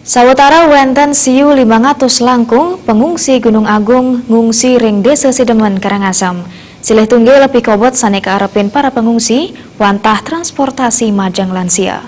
Sawetara wenten siu 500 langkung pengungsi Gunung Agung ngungsi ring Desa Sidemen Karangasem. Silih tunggil pikobot saneka arepin para pengungsi wantah transportasi majang lansia.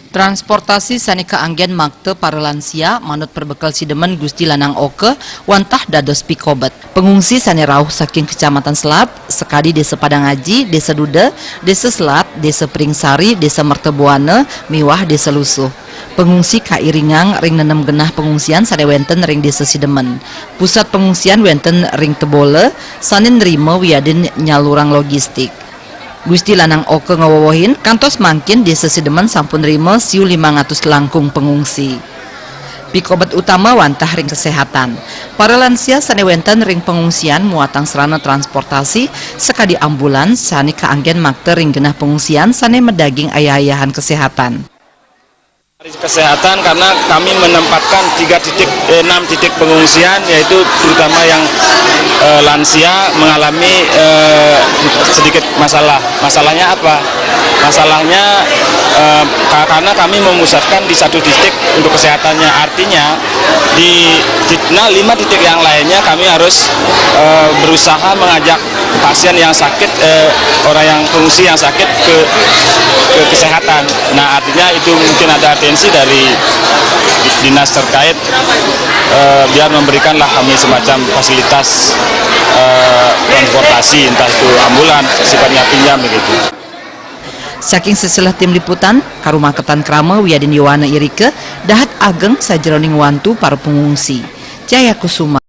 Transportasi saneka anggen makte para lansia manut perbekal Sidemen Gusti Lanang Oke wantah dados pikobet. Pengungsi sane rauh saking Kecamatan Selat, sekadi Desa Padangaji, Desa Duda, Desa Selat, Desa Pringsari, Desa Mertebuana, miwah Desa Lusuh. Pengungsi kairingang ring 6 genah pengungsian sane wenten ring Desa Sidemen. Pusat pengungsian wenten ring Tebole, sane nrimo wiadin nyalurang logistik. Gusti Lanang Oke ngawowohin kantos mangkin Desa Sidemen sampun rima siu 500 langkung pengungsi. Pikobet utama wantah ring kesehatan. Para lansia sane wenten ring pengungsian muatang sarana transportasi sekadi ambulans sane kaanggen makte ring genah pengungsian sane medaging ayah-ayahan kesehatan. Kesehatan karena kami menempatkan 6 titik pengungsian, yaitu terutama yang lansia mengalami sedikit masalah. Masalahnya apa? Masalahnya karena kami memusatkan di satu titik untuk kesehatannya. Artinya di 5 titik yang lainnya kami harus berusaha mengajak pasien yang sakit, orang yang pengungsi yang sakit ke kesehatan. Nah, artinya itu mungkin ada atensi dari dinas terkait biar memberikanlah kami semacam fasilitas transportasi, entah itu ambulans, sifatnya pinjam begitu. Saking seselah tim liputan, Karumaketan Krama Wiadin Yowana Irike, dahat ageng sajeroning wantu para pengungsi. Jaya Kusuma.